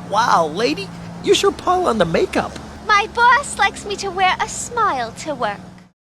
Wow, lady, you sure pile on the makeup. My boss likes me to wear a smile to work.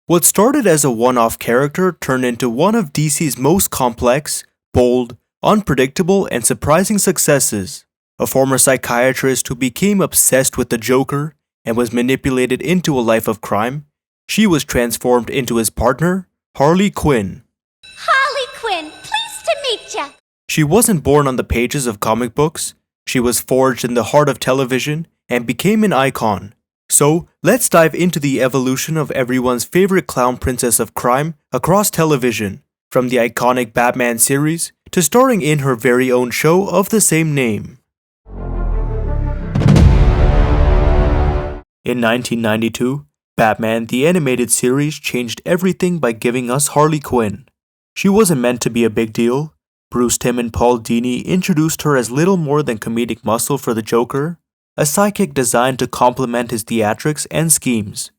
What started as a one-off character turned into one of DC's most complex, bold, unpredictable, and surprising successes. A former psychiatrist who became obsessed with the Joker and was manipulated into a life of crime, she was transformed into his partner, Harley Quinn. Harley Quinn, pleased to meet ya. She wasn't born on the pages of comic books, she was forged in the heart of television and became an icon. So, let's dive into the evolution of everyone's favorite clown princess of crime across television, from the iconic Batman series to starring in her very own show of the same name. In 1992, Batman the Animated Series changed everything by giving us Harley Quinn. She wasn't meant to be a big deal. Bruce Timm and Paul Dini introduced her as little more than comedic muscle for the Joker, a sidekick designed to complement his theatrics and schemes.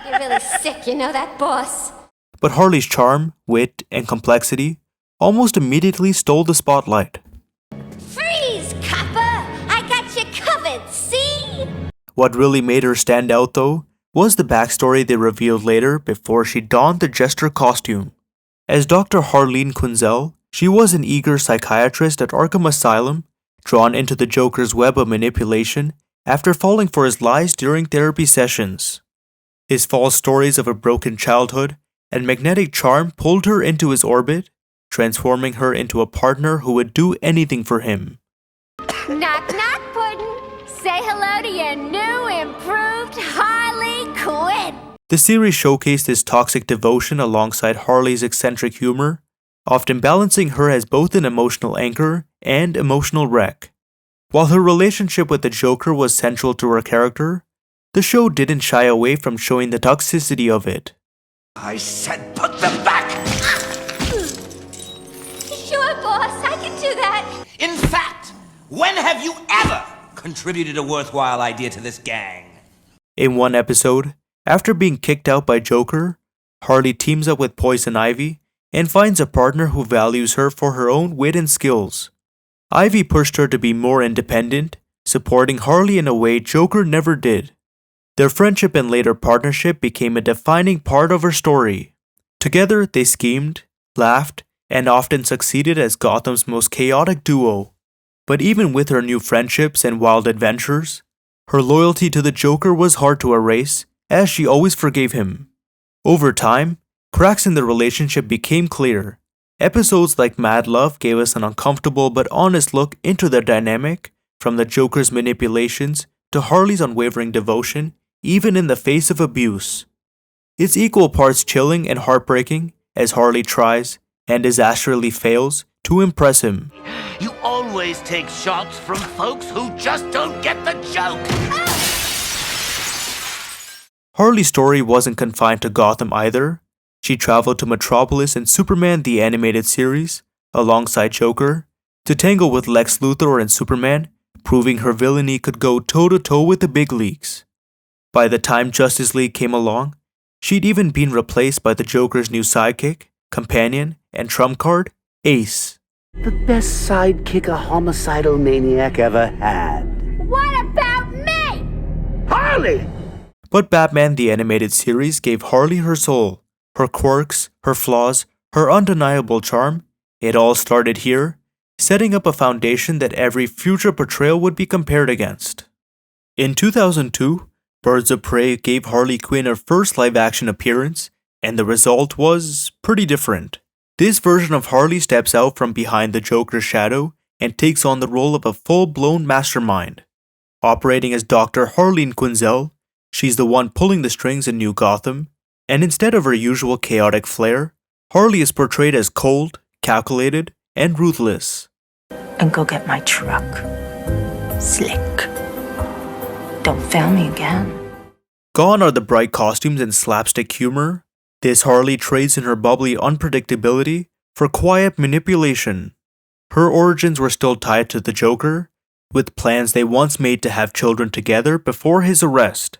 You're really sick, you know that, boss? But Harley's charm, wit, and complexity almost immediately stole the spotlight. Freeze, copper! I got you covered, see? What really made her stand out, though, was the backstory they revealed later before she donned the jester costume. As Dr. Harleen Quinzel, she was an eager psychiatrist at Arkham Asylum, drawn into the Joker's web of manipulation after falling for his lies during therapy sessions. His false stories of a broken childhood and magnetic charm pulled her into his orbit, transforming her into a partner who would do anything for him. Knock, knock, Puddin'. Say hello to your new, improved Harley Quinn. The series showcased his toxic devotion alongside Harley's eccentric humor, often balancing her as both an emotional anchor and emotional wreck. While her relationship with the Joker was central to her character, the show didn't shy away from showing the toxicity of it. I said put them back! Sure, boss, I can do that. In fact, when have you ever contributed a worthwhile idea to this gang? In one episode, after being kicked out by Joker, Harley teams up with Poison Ivy and finds a partner who values her for her own wit and skills. Ivy pushed her to be more independent, supporting Harley in a way Joker never did. Their friendship and later partnership became a defining part of her story. Together, they schemed, laughed, and often succeeded as Gotham's most chaotic duo. But even with her new friendships and wild adventures, her loyalty to the Joker was hard to erase, as she always forgave him. Over time, cracks in the relationship became clear. Episodes like Mad Love gave us an uncomfortable but honest look into their dynamic, from the Joker's manipulations to Harley's unwavering devotion, even in the face of abuse. It's equal parts chilling and heartbreaking as Harley tries, and disastrously fails, to impress him. You always take shots from folks who just don't get the joke! Harley's story wasn't confined to Gotham either. She traveled to Metropolis in Superman the Animated Series, alongside Joker, to tangle with Lex Luthor and Superman, proving her villainy could go toe-to-toe with the big leagues. By the time Justice League came along, she'd even been replaced by the Joker's new sidekick, companion, and trump card, Ace. The best sidekick a homicidal maniac ever had. What about me? Harley! But Batman the Animated Series gave Harley her soul, her quirks, her flaws, her undeniable charm. It all started here, setting up a foundation that every future portrayal would be compared against. In 2002, Birds of Prey gave Harley Quinn her first live-action appearance, and the result was pretty different. This version of Harley steps out from behind the Joker's shadow and takes on the role of a full-blown mastermind. Operating as Dr. Harleen Quinzel, she's the one pulling the strings in New Gotham, and instead of her usual chaotic flair, Harley is portrayed as cold, calculated, and ruthless. And go get my truck. Slick. Don't fail me again. Gone are the bright costumes and slapstick humor. This Harley trades in her bubbly unpredictability for quiet manipulation. Her origins were still tied to the Joker, with plans they once made to have children together before his arrest.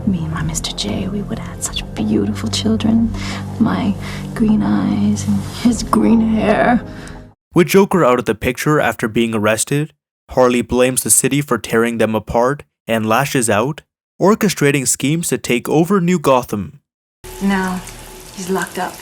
Me and my Mr. J, we would have had such beautiful children. My green eyes and his green hair. With Joker out of the picture after being arrested, Harley blames the city for tearing them apart and lashes out, orchestrating schemes to take over New Gotham. Now, he's locked up.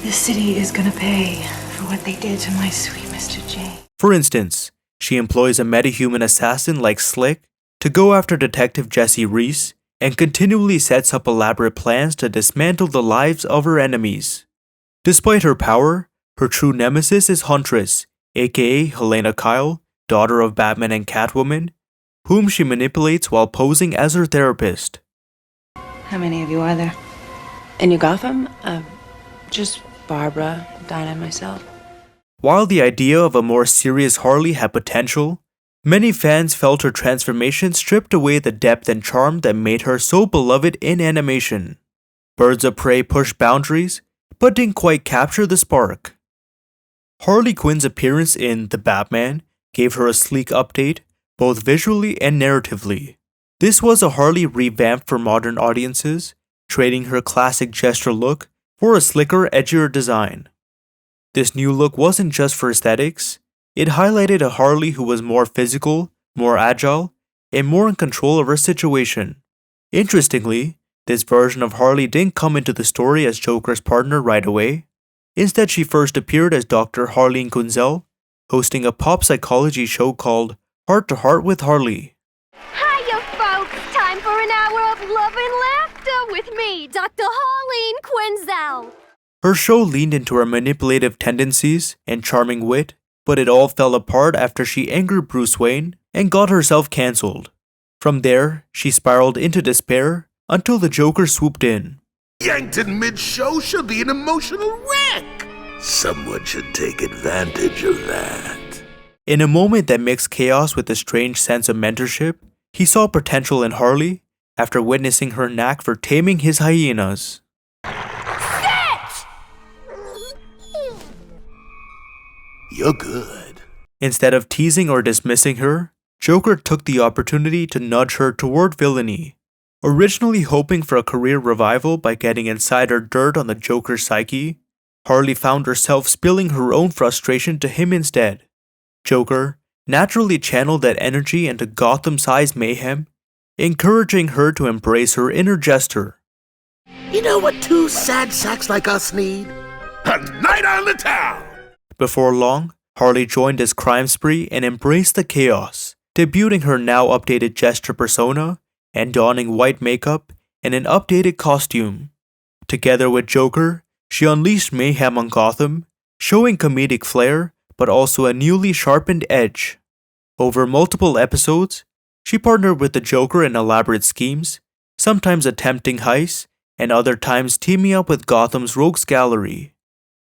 The city is gonna pay for what they did to my sweet Mr. J. For instance, she employs a metahuman assassin like Slick to go after Detective Jesse Reese and continually sets up elaborate plans to dismantle the lives of her enemies. Despite her power, her true nemesis is Huntress, aka Helena Kyle, daughter of Batman and Catwoman, whom she manipulates while posing as her therapist. How many of you are there? In New Gotham? Just Barbara, Dinah, and myself. While the idea of a more serious Harley had potential, many fans felt her transformation stripped away the depth and charm that made her so beloved in animation. Birds of Prey pushed boundaries, but didn't quite capture the spark. Harley Quinn's appearance in The Batman gave her a sleek update, both visually and narratively. This was a Harley revamped for modern audiences, trading her classic gesture look for a slicker, edgier design. This new look wasn't just for aesthetics, it highlighted a Harley who was more physical, more agile, and more in control of her situation. Interestingly, this version of Harley didn't come into the story as Joker's partner right away. Instead, she first appeared as Dr. Harleen Quinzel, hosting a pop psychology show called Heart to Heart with Harley. Hiya, folks! Time for an hour of love and laughter with me, Dr. Harleen Quinzel. Her show leaned into her manipulative tendencies and charming wit, but it all fell apart after she angered Bruce Wayne and got herself cancelled. From there, she spiraled into despair until the Joker swooped in. Yanked in mid-show should be an emotional wreck. Someone should take advantage of that. In a moment that mixed chaos with a strange sense of mentorship, he saw potential in Harley after witnessing her knack for taming his hyenas. You're good. Instead of teasing or dismissing her, Joker took the opportunity to nudge her toward villainy. Originally hoping for a career revival by getting insider dirt on the Joker's psyche, Harley found herself spilling her own frustration to him instead. Joker naturally channeled that energy into Gotham-sized mayhem, encouraging her to embrace her inner jester. You know what two sad sacks like us need? A night on the town! Before long, Harley joined his crime spree and embraced the chaos, debuting her now updated jester persona and donning white makeup and an updated costume. Together with Joker, she unleashed mayhem on Gotham, showing comedic flair but also a newly sharpened edge. Over multiple episodes, she partnered with the Joker in elaborate schemes, sometimes attempting heists and other times teaming up with Gotham's rogues gallery.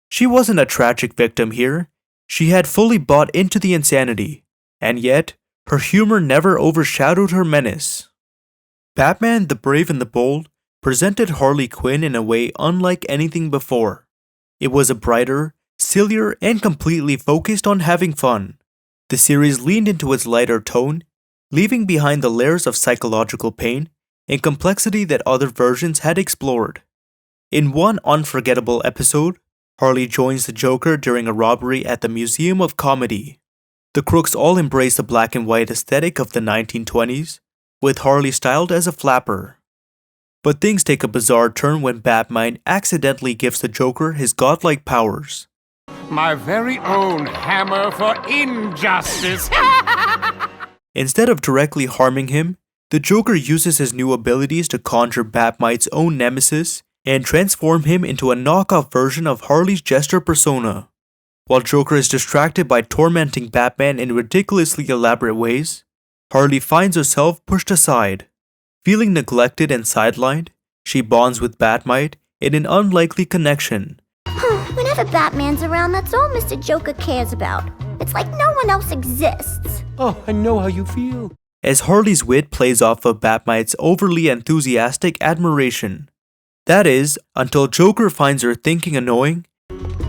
She wasn't a tragic victim here, she had fully bought into the insanity, and yet, her humor never overshadowed her menace. Batman the Brave and the Bold presented Harley Quinn in a way unlike anything before. It was a brighter, sillier, and completely focused on having fun. The series leaned into its lighter tone, leaving behind the layers of psychological pain and complexity that other versions had explored. In one unforgettable episode, Harley joins the Joker during a robbery at the Museum of Comedy. The crooks all embrace the black and white aesthetic of the 1920s, with Harley styled as a flapper. But things take a bizarre turn when Batman accidentally gives the Joker his godlike powers. My very own hammer for injustice! Instead of directly harming him, the Joker uses his new abilities to conjure Batmite's own nemesis and transform him into a knockoff version of Harley's jester persona. While Joker is distracted by tormenting Batman in ridiculously elaborate ways, Harley finds herself pushed aside. Feeling neglected and sidelined, she bonds with Batmite in an unlikely connection. Whenever Batman's around, that's all Mr. Joker cares about. It's like no one else exists. Oh, I know how you feel. As Harley's wit plays off of Batmite's overly enthusiastic admiration. That is, until Joker finds her thinking annoying.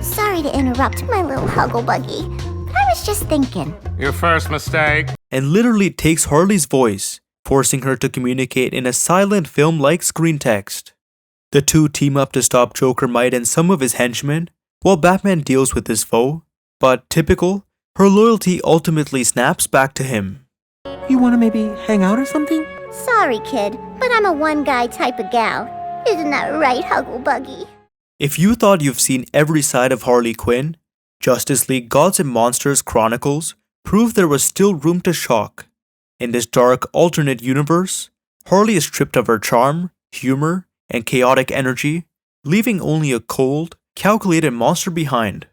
Sorry to interrupt my little huggle-buggy, but I was just thinking. Your first mistake. And literally takes Harley's voice, forcing her to communicate in a silent film-like screen text. The two team up to stop Joker Mite and some of his henchmen, while Batman deals with his foe but typical, her loyalty ultimately snaps back to him. You wanna maybe hang out or something? Sorry, kid, but I'm a one-guy type of gal. Isn't that right, Huggle-Buggy? If you thought you've seen every side of Harley Quinn, Justice League Gods and Monsters Chronicles proved there was still room to shock. In this dark, alternate universe, Harley is stripped of her charm, humor, and chaotic energy, leaving only a cold, calculated monster behind.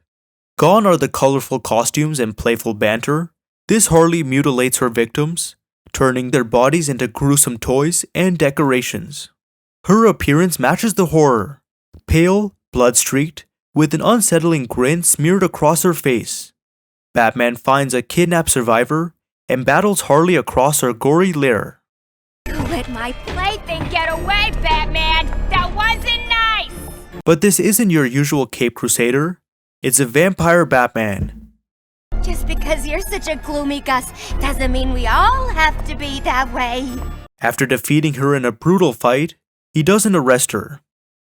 Gone are the colorful costumes and playful banter. This Harley mutilates her victims, turning their bodies into gruesome toys and decorations. Her appearance matches the horror, pale, blood-streaked, with an unsettling grin smeared across her face. Batman finds a kidnapped survivor and battles Harley across her gory lair. You let my plaything get away, Batman! That wasn't nice! But this isn't your usual Cape Crusader, it's a vampire Batman. Just because you're such a gloomy Gus doesn't mean we all have to be that way. After defeating her in a brutal fight, he doesn't arrest her.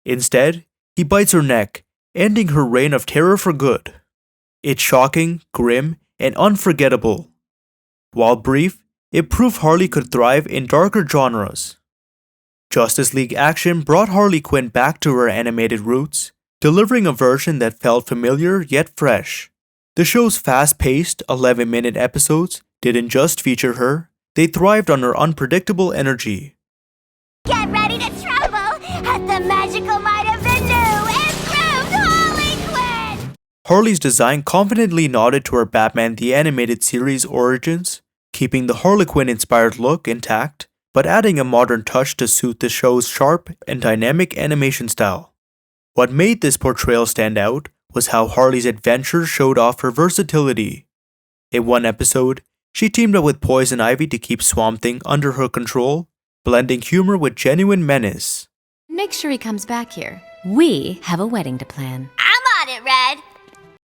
Instead, he bites her neck, ending her reign of terror for good. It's shocking, grim, and unforgettable. While brief, it proved Harley could thrive in darker genres. Justice League Action brought Harley Quinn back to her animated roots, delivering a version that felt familiar yet fresh. The show's fast-paced, 11-minute episodes didn't just feature her, they thrived on her unpredictable energy. Get ready to tremble at the magical might of the new improved Harley Quinn! Harley's design confidently nodded to her Batman the Animated Series origins, keeping the Harley Quinn-inspired look intact, but adding a modern touch to suit the show's sharp and dynamic animation style. What made this portrayal stand out was how Harley's adventures showed off her versatility. In one episode, she teamed up with Poison Ivy to keep Swamp Thing under her control, blending humor with genuine menace. Make sure he comes back here. We have a wedding to plan. I'm on it, Red!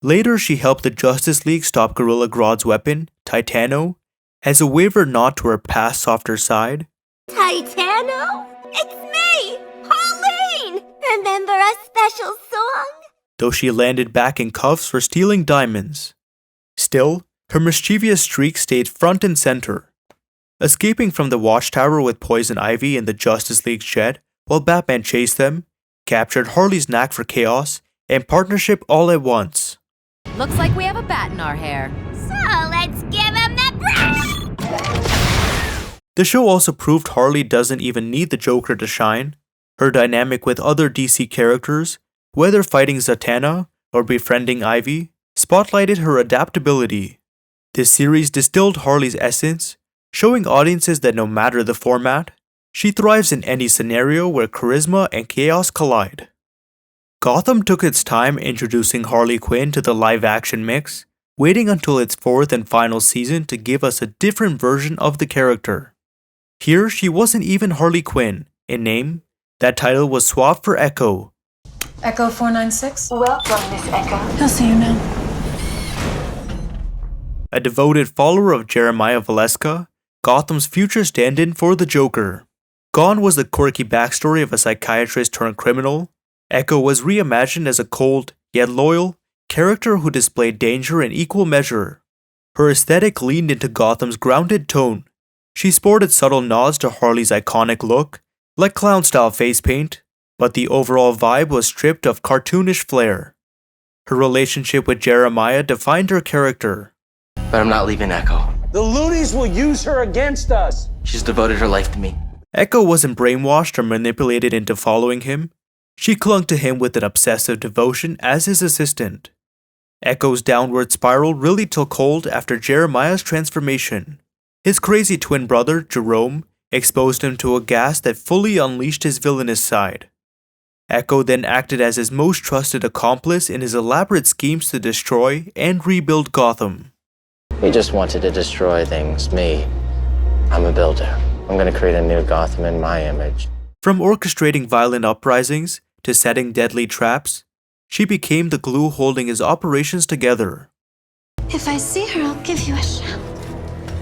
Later, she helped the Justice League stop Gorilla Grodd's weapon, Titano, as a wayward nod to her past softer side. Titano? It's me! Harleen! Remember our special song? Though she landed back in cuffs for stealing diamonds. Still, her mischievous streak stayed front and center. Escaping from the Watchtower with Poison Ivy in the Justice League's jet while Batman chased them, captured Harley's knack for chaos and partnership all at once. Looks like we have a bat in our hair. So let's give him the brush! The show also proved Harley doesn't even need the Joker to shine. Her dynamic with other DC characters, whether fighting Zatanna or befriending Ivy, spotlighted her adaptability. This series distilled Harley's essence, showing audiences that no matter the format, she thrives in any scenario where charisma and chaos collide. Gotham took its time introducing Harley Quinn to the live-action mix, waiting until its fourth and final season to give us a different version of the character. Here, she wasn't even Harley Quinn. In name, that title was swapped for Echo. Echo 496? Welcome, Miss Echo. He'll see you now. A devoted follower of Jeremiah Valeska, Gotham's future stand-in for the Joker. Gone was the quirky backstory of a psychiatrist turned criminal. Echo was reimagined as a cold, yet loyal, character who displayed danger in equal measure. Her aesthetic leaned into Gotham's grounded tone. She sported subtle nods to Harley's iconic look, like clown-style face paint, but the overall vibe was stripped of cartoonish flair. Her relationship with Jeremiah defined her character. But I'm not leaving Echo. The loonies will use her against us. She's devoted her life to me. Echo wasn't brainwashed or manipulated into following him. She clung to him with an obsessive devotion as his assistant. Echo's downward spiral really took hold after Jeremiah's transformation. His crazy twin brother, Jerome, exposed him to a gas that fully unleashed his villainous side. Echo then acted as his most trusted accomplice in his elaborate schemes to destroy and rebuild Gotham. We just wanted to destroy things. Me. I'm a builder. I'm gonna create a new Gotham in my image. From orchestrating violent uprisings to setting deadly traps, she became the glue holding his operations together. If I see her, I'll give you a shout.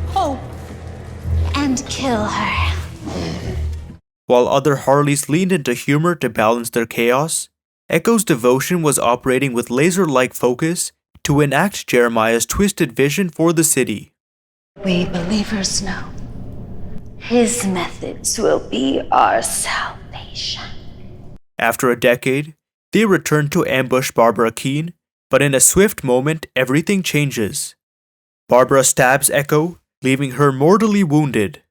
Hope. And kill her. While other Harleys leaned into humor to balance their chaos, Echo's devotion was operating with laser-like focus to enact Jeremiah's twisted vision for the city. We believers know his methods will be our salvation. After a decade, they return to ambush Barbara Keene, but in a swift moment, everything changes. Barbara stabs Echo, leaving her mortally wounded.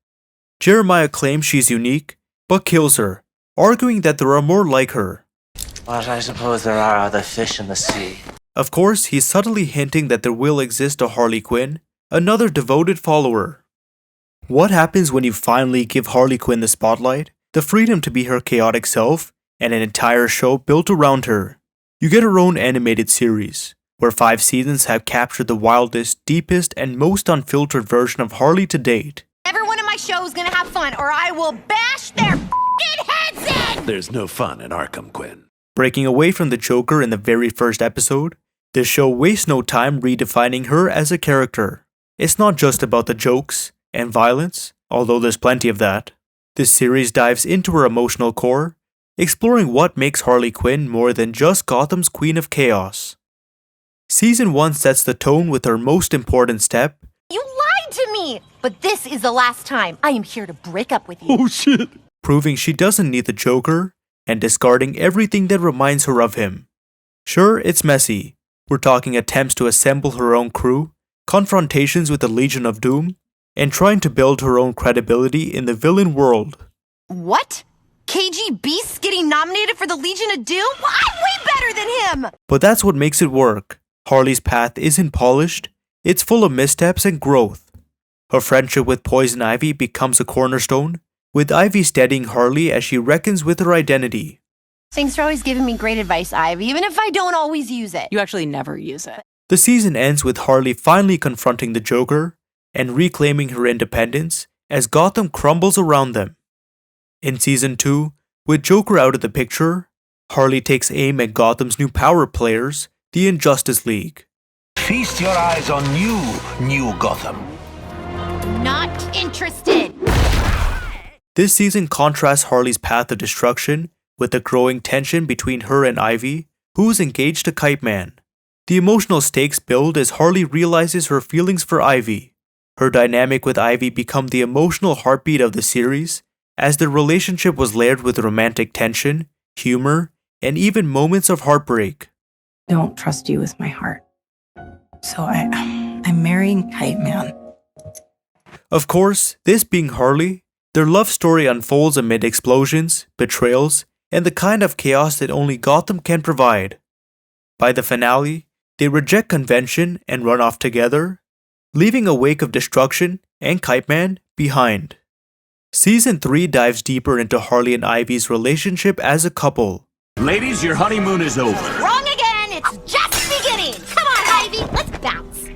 Jeremiah claims she's unique, but kills her, arguing that there are more like her. But I suppose there are other fish in the sea. Of course, he's subtly hinting that there will exist a Harley Quinn, another devoted follower. What happens when you finally give Harley Quinn the spotlight, the freedom to be her chaotic self, and an entire show built around her? You get her own animated series, where 5 seasons have captured the wildest, deepest, and most unfiltered version of Harley to date. Everyone in my show is gonna have fun, or I will bash their f***ing heads in! There's no fun in Arkham, Quinn. Breaking away from the Joker in the very first episode, this show wastes no time redefining her as a character. It's not just about the jokes and violence, although there's plenty of that. This series dives into her emotional core, exploring what makes Harley Quinn more than just Gotham's Queen of Chaos. Season 1 sets the tone with her most important step. You lied to me! But this is the last time. I am here to break up with you. Oh shit! Proving she doesn't need the Joker, and discarding everything that reminds her of him. Sure, it's messy. We're talking attempts to assemble her own crew, confrontations with the Legion of Doom, and trying to build her own credibility in the villain world. What? KG Beast's getting nominated for the Legion of Doom? Well, I'm way better than him! But that's what makes it work. Harley's path isn't polished, it's full of missteps and growth. Her friendship with Poison Ivy becomes a cornerstone, with Ivy steadying Harley as she reckons with her identity. Thanks for always giving me great advice, Ivy, even if I don't always use it. You actually never use it. The season ends with Harley finally confronting the Joker and reclaiming her independence as Gotham crumbles around them. In Season 2, with Joker out of the picture, Harley takes aim at Gotham's new power players, the Injustice League. Feast your eyes on new Gotham. Not interested! This season contrasts Harley's path of destruction with the growing tension between her and Ivy, who's engaged to Kite Man. The emotional stakes build as Harley realizes her feelings for Ivy. Her dynamic with Ivy become the emotional heartbeat of the series, as their relationship was layered with romantic tension, humor, and even moments of heartbreak. Don't trust you with my heart. So I'm marrying Kite Man. Of course, this being Harley, their love story unfolds amid explosions, betrayals, and the kind of chaos that only Gotham can provide. By the finale, they reject convention and run off together, leaving a wake of destruction and Kite Man behind. Season 3 dives deeper into Harley and Ivy's relationship as a couple. Ladies, your honeymoon is over. Wrong again! It's just beginning! Come on, Ivy, let's bounce!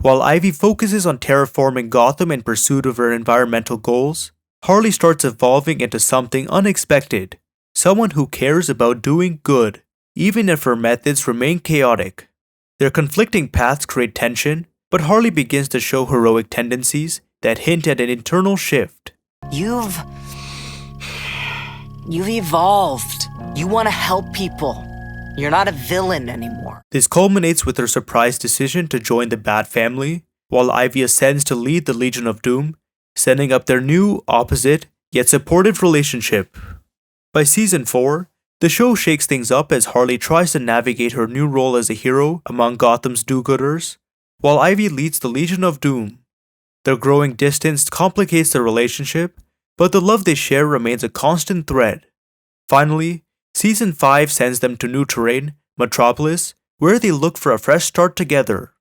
While Ivy focuses on terraforming Gotham in pursuit of her environmental goals, Harley starts evolving into something unexpected, someone who cares about doing good, even if her methods remain chaotic. Their conflicting paths create tension, but Harley begins to show heroic tendencies that hint at an internal shift. You've evolved. You want to help people. You're not a villain anymore. This culminates with her surprise decision to join the Bat Family, while Ivy ascends to lead the Legion of Doom, setting up their new, opposite, yet supportive relationship. By Season 4, the show shakes things up as Harley tries to navigate her new role as a hero among Gotham's do-gooders, while Ivy leads the Legion of Doom. Their growing distance complicates their relationship, but the love they share remains a constant thread. Finally, Season 5 sends them to new terrain, Metropolis, where they look for a fresh start together.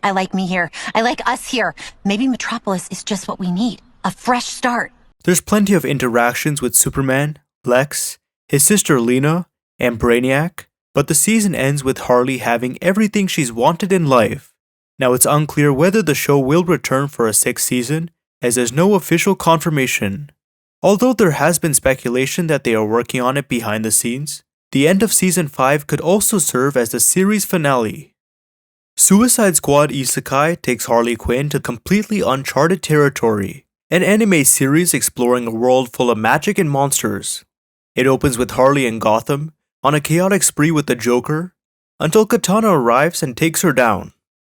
I like me here. I like us here. Maybe Metropolis is just what we need. A fresh start. There's plenty of interactions with Superman, Lex, his sister Lena, and Brainiac, but the season ends with Harley having everything she's wanted in life. Now it's unclear whether the show will return for a 6th season, as there's no official confirmation. Although there has been speculation that they are working on it behind the scenes, the end of Season 5 could also serve as the series finale. Suicide Squad Isekai takes Harley Quinn to completely uncharted territory, an anime series exploring a world full of magic and monsters. It opens with Harley in Gotham, on a chaotic spree with the Joker, until Katana arrives and takes her down.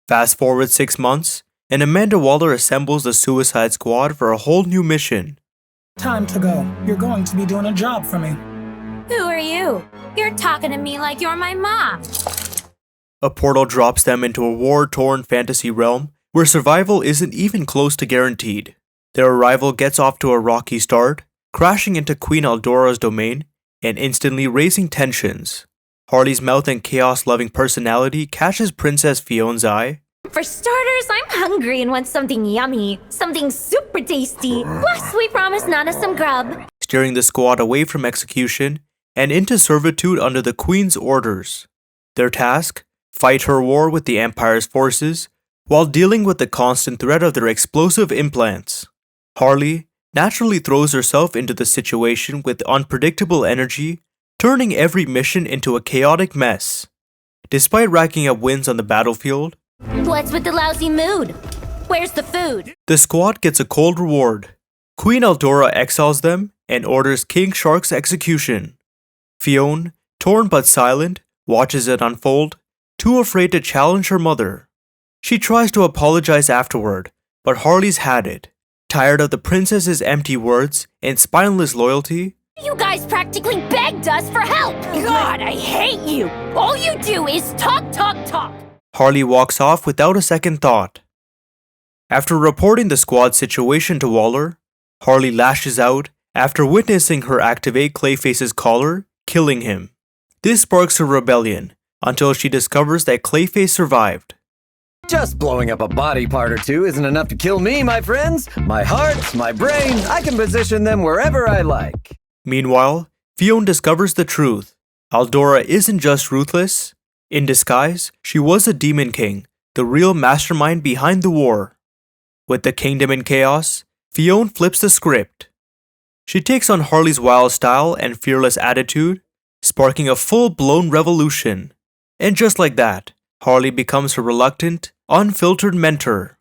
Fast forward 6 months, and Amanda Waller assembles the Suicide Squad for a whole new mission. Time to go. You're going to be doing a job for me. Who are you? You're talking to me like you're my mom. A portal drops them into a war-torn fantasy realm where survival isn't even close to guaranteed. Their arrival gets off to a rocky start, crashing into Queen Eldora's domain and instantly raising tensions. Harley's mouth and chaos-loving personality catches Princess Fion's eye. For starters, I'm hungry and want something yummy, something super tasty. Plus, we promise Nana some grub. Steering the squad away from execution and into servitude under the Queen's orders. Their task? Fight her war with the Empire's forces while dealing with the constant threat of their explosive implants. Harley naturally throws herself into the situation with unpredictable energy, turning every mission into a chaotic mess. Despite racking up wins on the battlefield, What's with the lousy mood? Where's the food? the squad gets a cold reward. Queen Eldora exiles them and orders King Shark's execution. Fionn, torn but silent, watches it unfold, too afraid to challenge her mother. She tries to apologize afterward, but Harley's had it. Tired of the princess's empty words and spineless loyalty, You guys practically begged us for help! God, I hate you! All you do is talk, talk, talk! Harley walks off without a second thought. After reporting the squad's situation to Waller, Harley lashes out after witnessing her activate Clayface's collar, killing him. This sparks a rebellion until she discovers that Clayface survived. Just blowing up a body part or two isn't enough to kill me, my friends. My heart, my brain, I can position them wherever I like. Meanwhile, Fionn discovers the truth. Eldora isn't just ruthless. In disguise, she was a Demon King, the real mastermind behind the war. With the kingdom in chaos, Fionn flips the script. She takes on Harley's wild style and fearless attitude, sparking a full-blown revolution. And just like that, Harley becomes her reluctant, unfiltered mentor.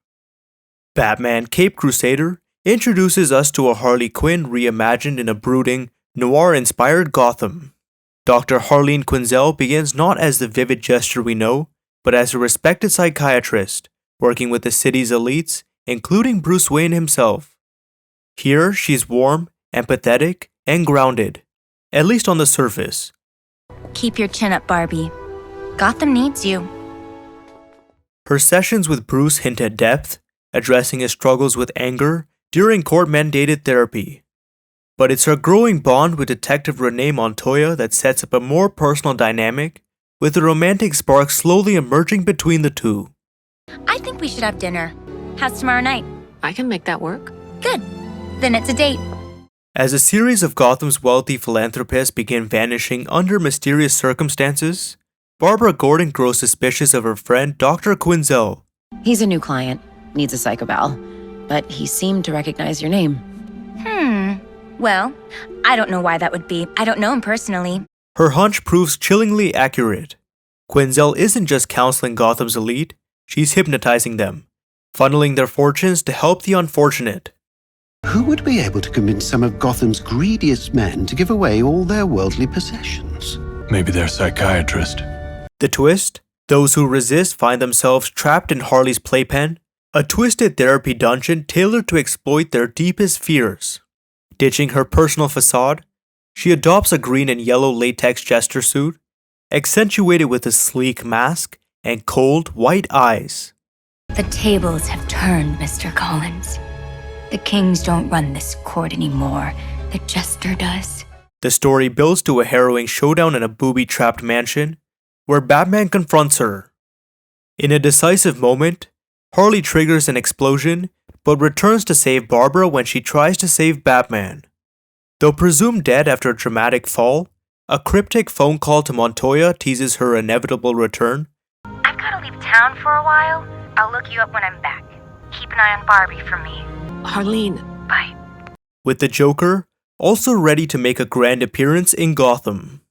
Batman Cape Crusader introduces us to a Harley Quinn reimagined in a brooding, noir-inspired Gotham. Dr. Harleen Quinzel begins not as the vivid gesture we know, but as a respected psychiatrist, working with the city's elites, including Bruce Wayne himself. Here, she's warm, empathetic, and grounded, at least on the surface. Keep your chin up, Barbie. Gotham needs you. Her sessions with Bruce hint at depth, addressing his struggles with anger during court-mandated therapy. But it's her growing bond with Detective Renee Montoya that sets up a more personal dynamic, with the romantic spark slowly emerging between the two. I think we should have dinner. How's tomorrow night? I can make that work. Good. Then it's a date. As a series of Gotham's wealthy philanthropists begin vanishing under mysterious circumstances, Barbara Gordon grows suspicious of her friend Dr. Quinzel. He's a new client, needs a psychoval, but he seemed to recognize your name. Well, I don't know why that would be. I don't know him personally. Her hunch proves chillingly accurate. Quinzel isn't just counseling Gotham's elite, she's hypnotizing them, funneling their fortunes to help the unfortunate. Who would be able to convince some of Gotham's greediest men to give away all their worldly possessions? Maybe their psychiatrist. The twist? Those who resist find themselves trapped in Harley's playpen, a twisted therapy dungeon tailored to exploit their deepest fears. Ditching her personal facade, she adopts a green and yellow latex jester suit, accentuated with a sleek mask and cold, white eyes. The tables have turned, Mr. Collins. The kings don't run this court anymore. The jester does. The story builds to a harrowing showdown in a booby-trapped mansion, where Batman confronts her. In a decisive moment, Harley triggers an explosion, but returns to save Barbara when she tries to save Batman. Though presumed dead after a dramatic fall, a cryptic phone call to Montoya teases her inevitable return. I've got to leave town for a while. I'll look you up when I'm back. Keep an eye on Barbie for me. Harleen. Bye. With the Joker also ready to make a grand appearance in Gotham.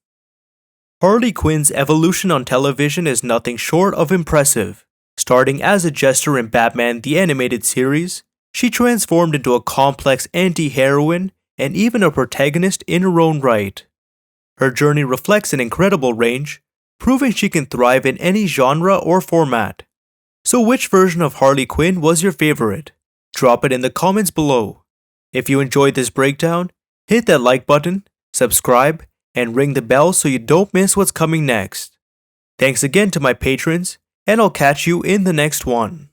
Harley Quinn's evolution on television is nothing short of impressive. Starting as a jester in Batman the Animated Series, she transformed into a complex anti-heroine and even a protagonist in her own right. Her journey reflects an incredible range, proving she can thrive in any genre or format. So which version of Harley Quinn was your favorite? Drop it in the comments below. If you enjoyed this breakdown, hit that like button, subscribe, and ring the bell so you don't miss what's coming next. Thanks again to my patrons, and I'll catch you in the next one.